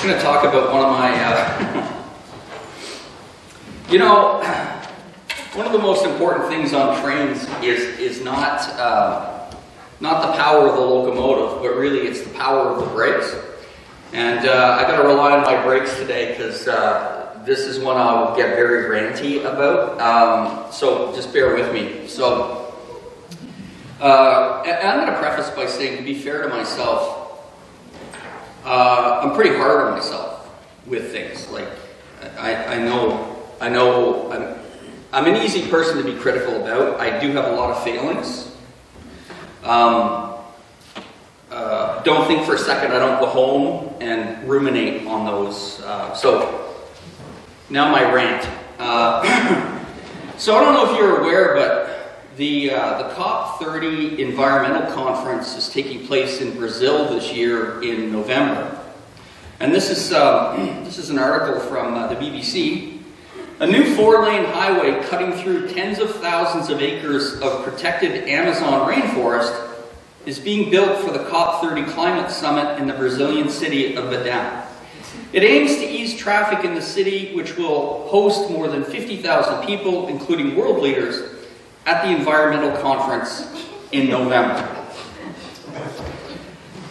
I'm going to talk about one of my, one of the most important things on trains is not the power of the locomotive, but really it's the power of the brakes. And I got to rely on my brakes today because this is one I will get very ranty about. So just bear with me. So I'm going to preface by saying, to be fair to myself, I'm pretty hard on myself with things. Like I know I'm an easy person to be critical about. I do have a lot of failings. Don't think for a second I don't go home and ruminate on those. So now my rant. So I don't know if you're aware, but the COP30 environmental conference is taking place in Brazil this year in November. And this is an article from the BBC. A new 4-lane highway cutting through tens of thousands of acres of protected Amazon rainforest is being built for the COP30 climate summit in the Brazilian city of Bedão. It aims to ease traffic in the city, which will host more than 50,000 people, including world leaders, at the environmental conference in November.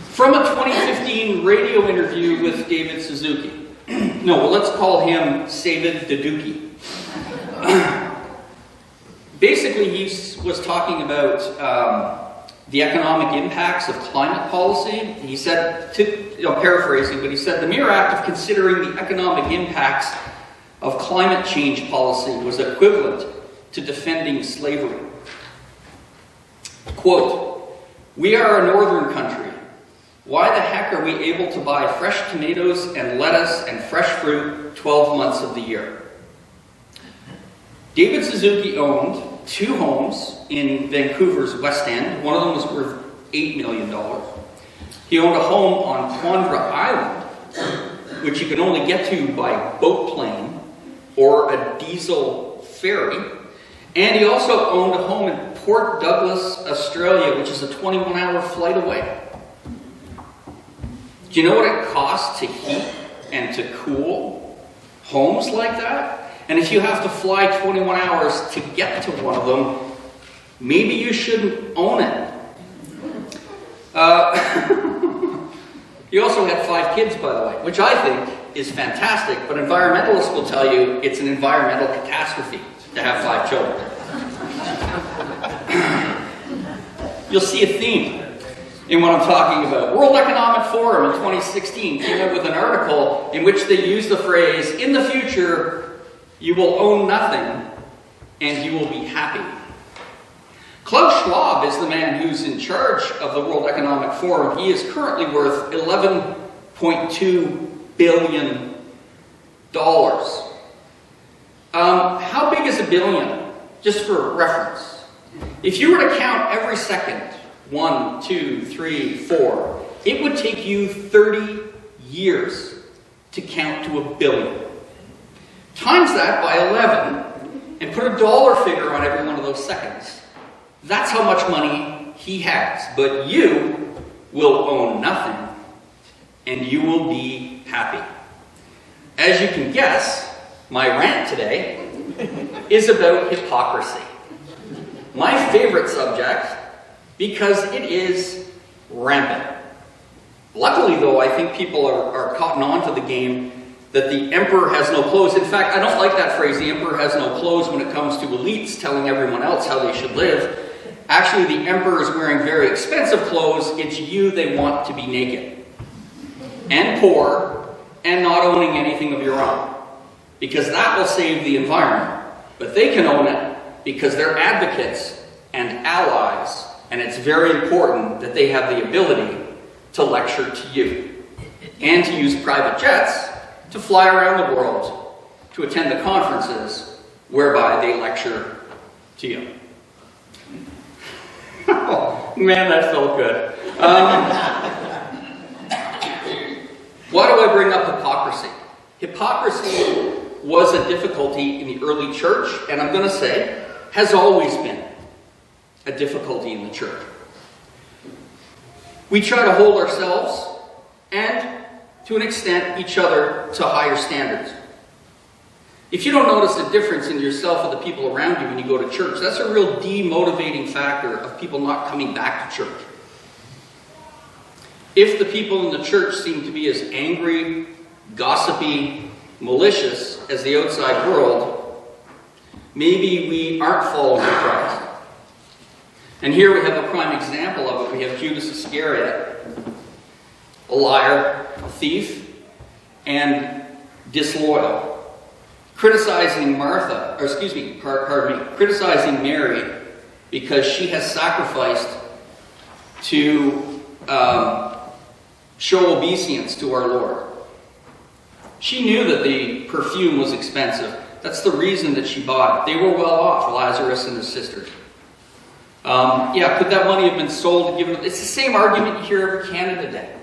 From a 2015 radio interview with David Suzuki. Let's call him David Suzuki. Basically, he was talking about the economic impacts of climate policy. He said, paraphrasing, but he said, the mere act of considering the economic impacts of climate change policy was equivalent to defending slavery. Quote, "We are a northern country. Why the heck are we able to buy fresh tomatoes and lettuce and fresh fruit 12 months of the year?" David Suzuki owned 2 homes in Vancouver's West End. One of them was worth $8 million. He owned a home on Quandra Island, which you can only get to by boat plane or a diesel ferry. And he also owned a home in Port Douglas, Australia, which is a 21-hour flight away. Do you know what it costs to heat and to cool homes like that? And if you have to fly 21 hours to get to one of them, maybe you shouldn't own it. He also had 5 kids, by the way, which I think is fantastic, but environmentalists will tell you it's an environmental catastrophe to have 5 children. You'll see a theme in what I'm talking about. World Economic Forum in 2016 came out with an article in which they used the phrase, "In the future, you will own nothing and you will be happy." Klaus Schwab is the man who's in charge of the World Economic Forum. He is currently worth $11.2 billion. How big is a billion? Just for reference. If you were to count every second, 1, 2, 3, 4, it would take you 30 years to count to a billion. Times that by 11 and put a dollar figure on every one of those seconds. That's how much money he has. But you will own nothing and you will be happy. As you can guess, my rant today is about hypocrisy. My favorite subject, because it is rampant. Luckily, though, I think people are cotton on to the game that the emperor has no clothes. In fact, I don't like that phrase, the emperor has no clothes, when it comes to elites telling everyone else how they should live. Actually, the emperor is wearing very expensive clothes. It's you they want to be naked and poor and not owning anything of your own, because that will save the environment. But they can own it because they're advocates and allies, and it's very important that they have the ability to lecture to you and to use private jets to fly around the world to attend the conferences whereby they lecture to you. Oh, man, that felt good. Why do I bring up hypocrisy? Hypocrisy was a difficulty in the early church, and I'm going to say, has always been a difficulty in the church. We try to hold ourselves and to an extent, each other to higher standards. If you don't notice a difference in yourself or the people around you when you go to church, that's a real demotivating factor of people not coming back to church. If the people in the church seem to be as angry, gossipy, malicious as the outside world, maybe we aren't following Christ. And here we have a prime example of it. We have Judas Iscariot, a liar, a thief, and disloyal, criticizing criticizing Mary because she has sacrificed to show obeisance to our Lord. She knew that the perfume was expensive. That's the reason that she bought it. They were well off, Lazarus and his sisters. Could that money have been sold and given? It's the same argument you hear every Canada Day.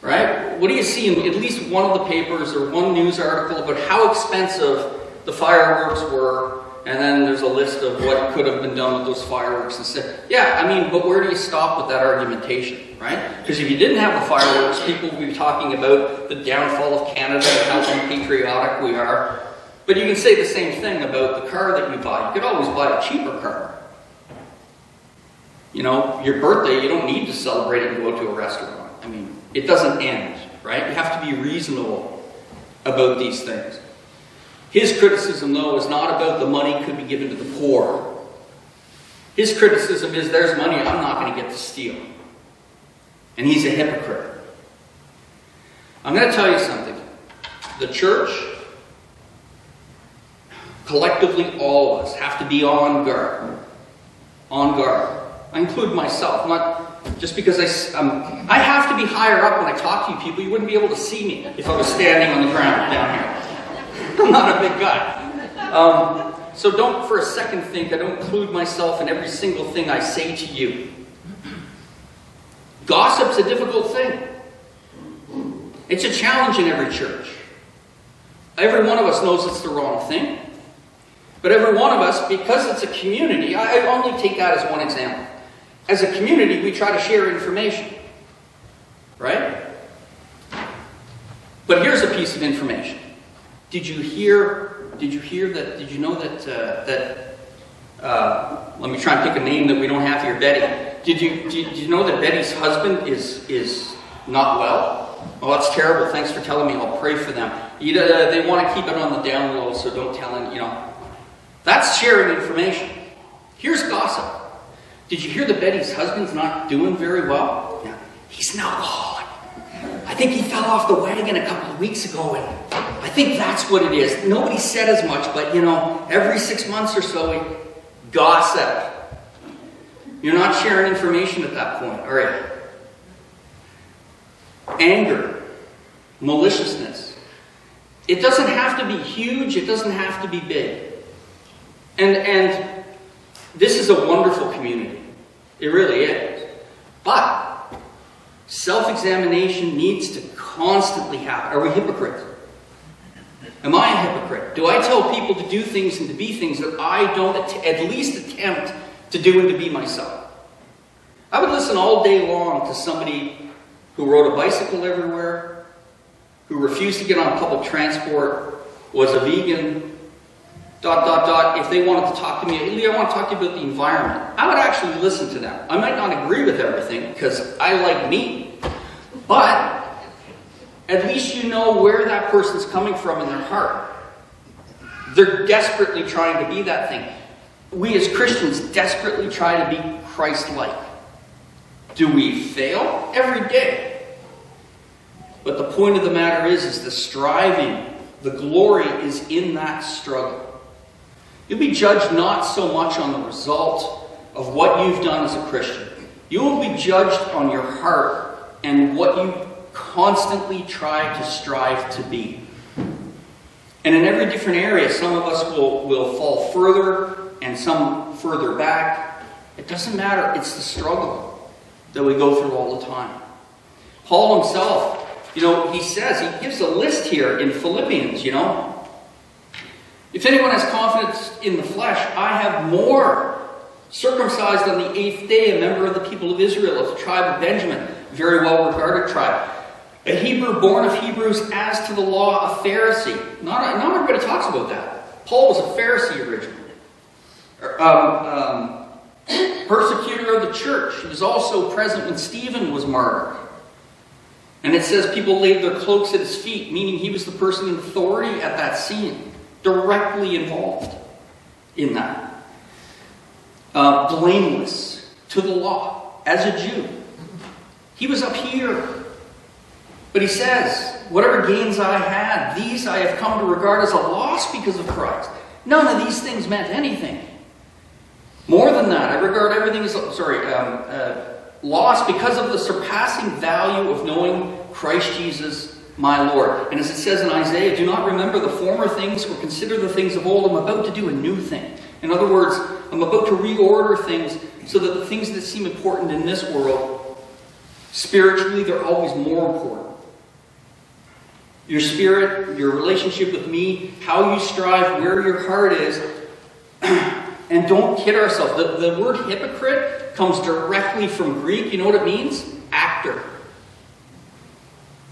Right? What do you see in at least one of the papers or one news article about how expensive the fireworks were, and then there's a list of what could have been done with those fireworks instead. But where do you stop with that argumentation, right? Because if you didn't have the fireworks, people would be talking about the downfall of Canada and how unpatriotic we are. But you can say the same thing about the car that you buy. You could always buy a cheaper car. You know, your birthday, you don't need to celebrate and go to a restaurant. It doesn't end, right? You have to be reasonable about these things. His criticism, though, is not about the money could be given to the poor. His criticism is, there's money I'm not going to get to steal. And he's a hypocrite. I'm going to tell you something. The church, collectively all of us, have to be on guard. On guard. I include myself, not just because I have to be higher up when I talk to you people. You wouldn't be able to see me if I was standing on the ground down here. I'm not a big guy. So don't for a second think I don't include myself in every single thing I say to you. Gossip's a difficult thing. It's a challenge in every church. Every one of us knows it's the wrong thing. But every one of us, because it's a community, I only take that as one example. As a community, we try to share information. Right? But here's a piece of information. Did you know that let me try and pick a name that we don't have here, Betty. Did you know that Betty's husband is not well? Oh, that's terrible. Thanks for telling me. I'll pray for them. They want to keep it on the down low, so don't tell him, That's sharing information. Here's gossip. Did you hear that Betty's husband's not doing very well? Yeah. He's an alcoholic. I think he fell off the wagon a couple of weeks ago, and I think that's what it is. Nobody said as much, but every 6 months or so, we gossip. You're not sharing information at that point, are you? Anger, maliciousness. It doesn't have to be huge. It doesn't have to be big. And this is a wonderful community. It really is. But self-examination needs to constantly happen. Are we hypocrites? Am I a hypocrite? Do I tell people to do things and to be things that I don't at least attempt to do and to be myself? I would listen all day long to somebody who rode a bicycle everywhere, who refused to get on public transport, was a vegan, ... If they wanted to talk to me, I want to talk to you about the environment. I would actually listen to them. I might not agree with everything because I like meat. But at least you know where that person's coming from in their heart. They're desperately trying to be that thing. We as Christians desperately try to be Christ-like. Do we fail? Every day. But the point of the matter is the striving, the glory is in that struggle. You'll be judged not so much on the result of what you've done as a Christian. You will be judged on your heart and what you constantly try to strive to be. And in every different area, some of us will fall further and some further back. It doesn't matter. It's the struggle that we go through all the time. Paul himself, he says, he gives a list here in Philippians, If anyone has confidence in the flesh, I have more. Circumcised on the 8th day, a member of the people of Israel, of the tribe of Benjamin, very well regarded tribe. A Hebrew born of Hebrews, as to the law, a Pharisee. Not everybody talks about that. Paul was a Pharisee originally. Persecutor of the church. He was also present when Stephen was martyred. And it says people laid their cloaks at his feet, meaning he was the person in authority at that scene, directly involved in that. Blameless to the law, as a Jew. He was up here. But he says, whatever gains I had, these I have come to regard as a loss because of Christ. None of these things meant anything. More than that, I regard everything as, loss because of the surpassing value of knowing Christ Jesus, my Lord. And as it says in Isaiah, do not remember the former things or consider the things of old. I'm about to do a new thing. In other words, I'm about to reorder things so that the things that seem important in this world, spiritually, they're always more important. Your spirit, your relationship with me, how you strive, where your heart is. And don't kid ourselves. The word hypocrite comes directly from Greek. You know what it means? Actor.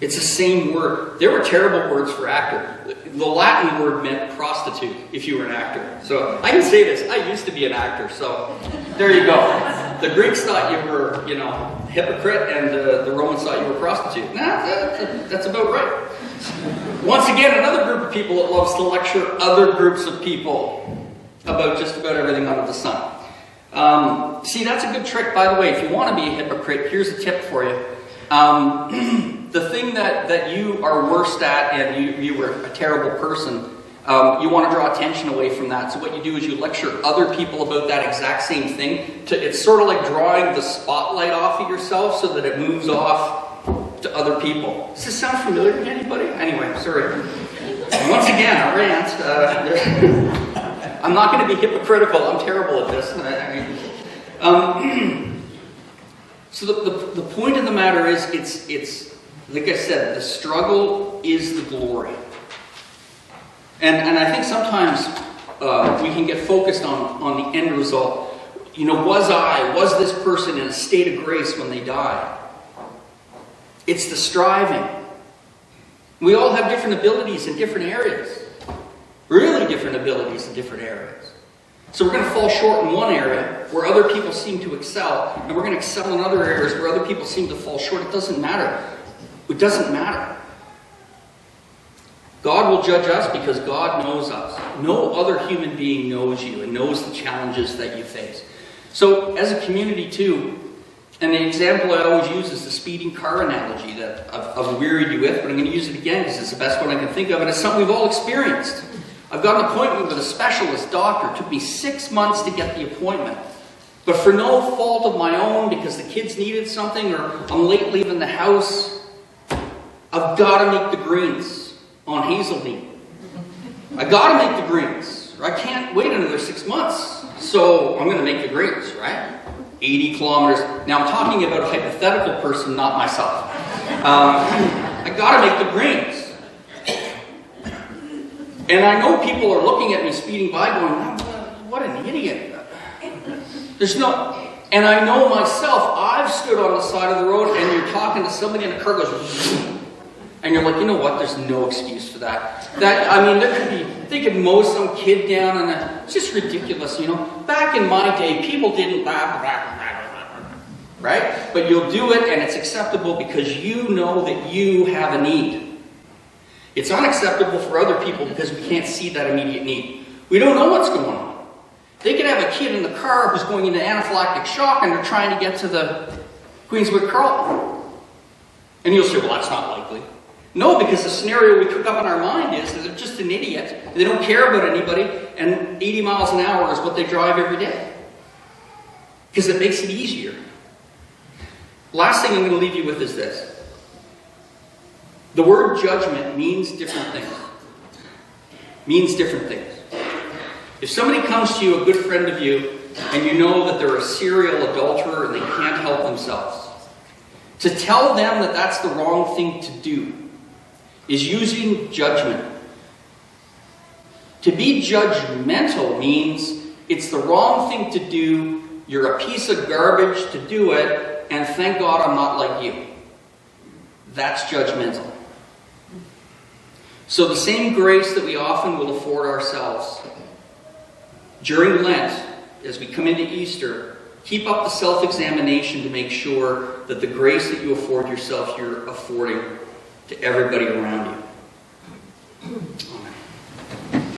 It's the same word. There were terrible words for actor. The Latin word meant prostitute, if you were an actor. So I can say this. I used to be an actor, so there you go. The Greeks thought you were, hypocrite, and the Romans thought you were a prostitute. Nah, that's about right. Once again, another group of people that loves to lecture other groups of people about just about everything under the sun. See, that's a good trick, by the way. If you want to be a hypocrite, here's a tip for you. The thing that you are worst at, and you were a terrible person, you want to draw attention away from that. So what you do is you lecture other people about that exact same thing. It's sort of like drawing the spotlight off of yourself so that it moves off to other people. Does this sound familiar to anybody? Anyway, sorry. Once again, a rant. I'm not going to be hypocritical. I'm terrible at this. So the point of the matter is, it's like I said, the struggle is the glory. And I think sometimes we can get focused on the end result. Was this person in a state of grace when they died? It's the striving. We all have different abilities in different areas. Really different abilities in different areas. So we're going to fall short in one area where other people seem to excel, and we're going to excel in other areas where other people seem to fall short. It doesn't matter. It doesn't matter. God will judge us because God knows us. No other human being knows you and knows the challenges that you face. So as a community too, and the example I always use is the speeding car analogy that I've wearied you with, but I'm going to use it again because it's the best one I can think of, and it's something we've all experienced. I've got an appointment with a specialist doctor. It took me 6 months to get the appointment. But for no fault of my own, because the kids needed something or I'm late leaving the house, I've got to make the greens on Hazeldean. I got to make the greens. I can't wait another 6 months. So I'm going to make the greens, right? 80 kilometers. Now I'm talking about a hypothetical person, not myself. I got to make the greens. And I know people are looking at me speeding by going, what an idiot. And I know myself, I've stood on the side of the road and you're talking to somebody and the car goes, and you're like, you know what, there's no excuse for that. They could mow some kid down and it's just ridiculous, Back in my day, people didn't right? But you'll do it and it's acceptable because you know that you have a need. It's unacceptable for other people because we can't see that immediate need. We don't know what's going on. They could have a kid in the car who's going into anaphylactic shock and they're trying to get to the Queenswick Carlton. And you'll say, well, that's not likely. No, because the scenario we cook up in our mind is that they're just an idiot. They don't care about anybody, and 80 miles an hour is what they drive every day. Because it makes it easier. Last thing I'm going to leave you with is this. The word judgment means different things. Means different things. If somebody comes to you, a good friend of you, and you know that they're a serial adulterer and they can't help themselves, to tell them that that's the wrong thing to do is using judgment. To be judgmental means it's the wrong thing to do, you're a piece of garbage to do it, and thank God I'm not like you. that's judgmental. So the same grace that we often will afford ourselves during Lent, as we come into Easter, keep up the self-examination to make sure that the grace that you afford yourself, you're affording to everybody around you. Amen.